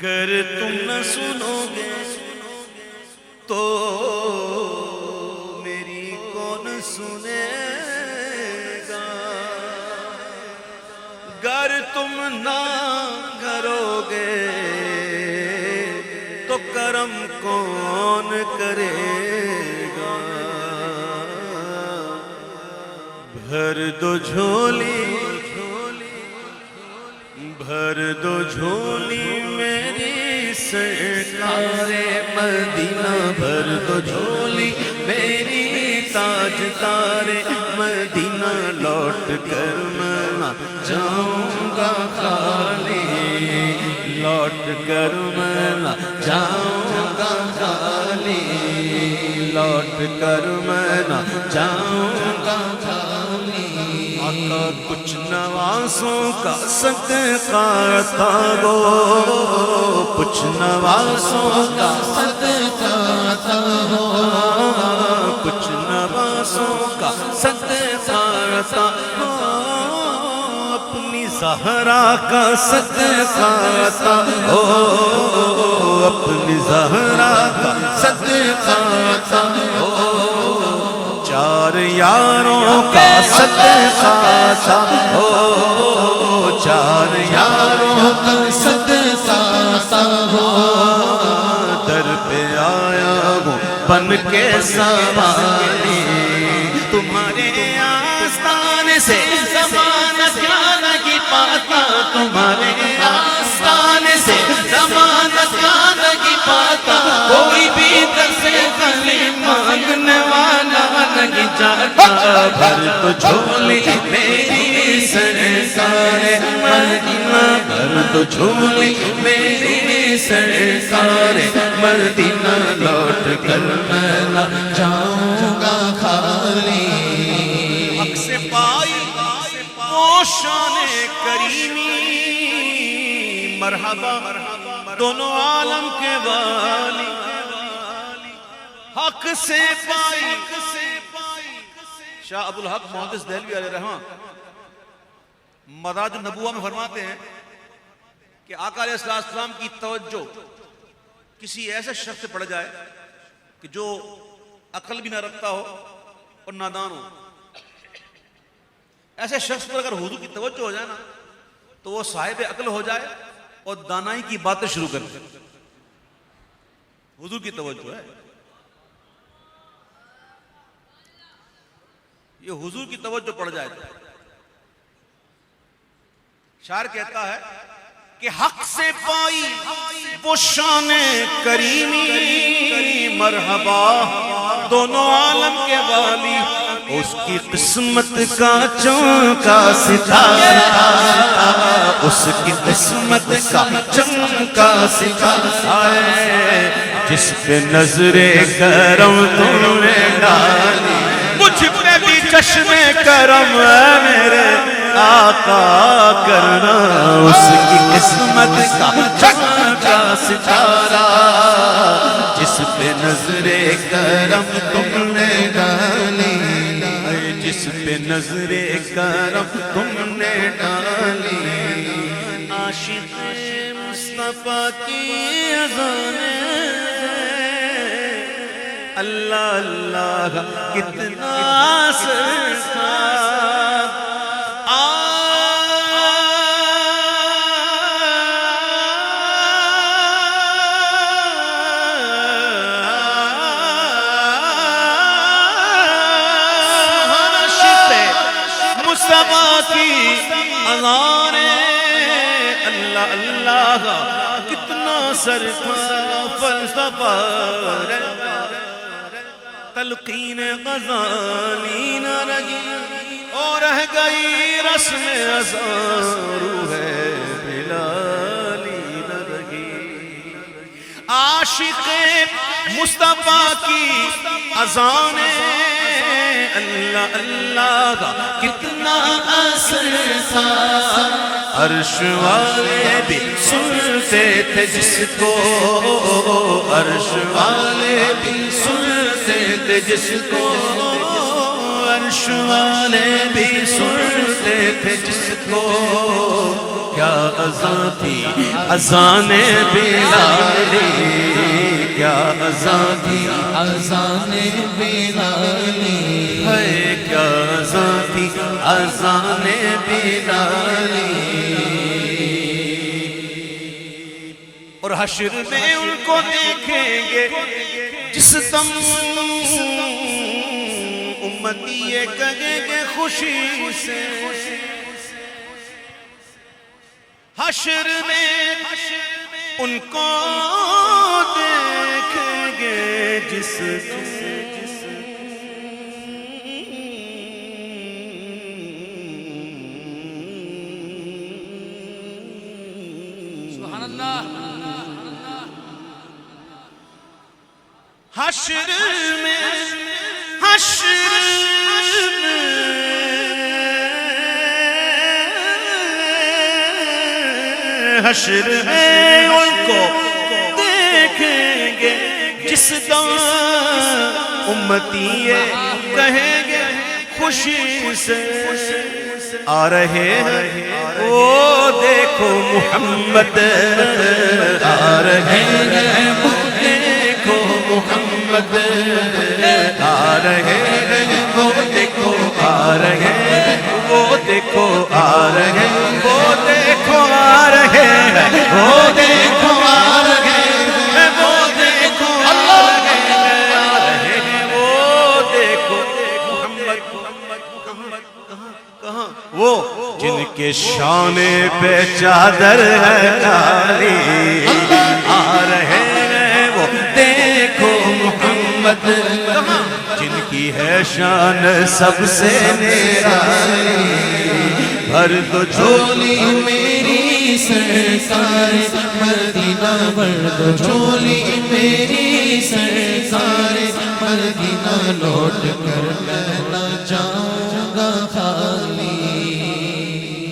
گر تم نہ سنو گے تو میری کون سنے گا، گر تم نہ کرو گے تو کرم کون کرے گا۔ بھر دو جھولی بھر دو جھولی میری سرکار مدینہ، بھر دو جھولی میری تاجدار مدینہ، لوٹ کر میں نہ جاؤں گا خالی، لوٹ کر میں نہ جاؤں گا خالی، لوٹ کر میں نہ جاؤں گا خالی۔ آقا کچھ نوازوں کا صدقہ تھا وہ، کچھ نوازوں کا صدقہ تھا وہ، کچھ نوازوں کا صدقہ تھا وہ، اپنی زہرا کا صدقہ تھا وہ، اپنی زہرا کا صدقہ تھا وہ، چار یاروں کا صدقہ تھا وہ، چار یاروں کا صدقہ تھا وہ، در پہ آیا وہ بن کے سواری، تمہارے آستانے سے زمانہ کیا نہیں پاتا، تمہارے آستانے سے زمانہ کیا نہیں پاتا، کوئی بھی در سے گلے مانگنے والا نہیں جاتا۔ بھر تو جھولی میری سرکار مدینہ، بھر تو جھولی میری سرکار مدینہ، لوٹ کر میں نہ جاؤں گا خالی۔ حق سے پائی وہ شان کریمی، مرحبا دونوں عالم کے والی، حق سے پائی۔ شاہ ابو الحق محدث دہلوی علیہ رحمہ مدارج النبوہ میں فرماتے ہیں کہ آقا علیہ السلام کی توجہ کسی ایسے شخص سے پڑ جائے کہ جو عقل بھی نہ رکھتا ہو اور نادان ہو، ایسے شخص پر اگر حضور کی توجہ ہو جائے نا تو وہ صاحب عقل ہو جائے اور دانائی کی باتیں شروع کر دے۔ حضور کی توجہ ہے، یہ حضور کی توجہ پڑ جائے تو شاعر کہتا ہے کہ حق سے پائی وہ شان کریمی، مرحبا دونوں عالم کے والی، اس کی قسمت کا چمکا ستارہ، اس کی قسمت کا چمکا ستارہ، جس پہ نظر کرم تم نے ڈالی، مجھ پہ بھی چشم کرم ہے میرے آقا کرنا، اس کی قسمت کا چمکا ستارہ، جس پہ نظر کرم تم نے ڈالی، جس پہ نظر کرم تم نے ڈالی۔ عاشق مصطفیٰ کی اذانیں اللہ اللہ کتنا سرکار، مصطفیٰ کی اذانیں اللہ اللہ کتنا سرکار، فلسفہ تلقین غزالی نہ رہی اور رہ گئی رسم ازاں، روح بلالی نہ رہی۔ عاشق مصطفیٰ کی اذانیں اللہ اللہ کتنا اثر تھا، عرش والے بھی سنتے تھے جس کو، عرش والے بھی سنتے تھے جس کو، عرش والے بھی سنتے تھے جس کو، کیا اذان تھی اذان بلالی، کیا اذان تھی اذان بلالی، ہے کیا اذان تھی اذان بلالی۔ اور حشر میں ان کو دیکھیں گے جس دم امتی یہ کہیں گے خوشی سے، حشر میں ان کو دیکھیں گے جس سبحان اللہ۔ حشر میں حشر میں ان کو دیکھیں گے جس دم امتی یہ کہیں گے خوشی سے، آ رہے ہیں وہ دیکھو محمد، آ رہے ہیں وہ دیکھو محمد، آ رہے ہیں وہ دیکھو، آ رہے ہیں وہ دیکھو، آ رہے ہیں وہ دیکھو، آ رہے ہیں وہ دیکھو، آ رہے ہیں وہ دیکھو، آ رہے ہیں وہ دیکھو محمد، کہاں وہ جن کے شانے پہ چادر ہے کالی، آ رہے ہیں وہ دیکھو محمد، جن کی ہے شان سب سے نرالی، بھر دو جھولی میری سرکار مدینہ، بھر دو جھولی میری سرکار مدینہ، لوٹ کر میں نہ جاؤں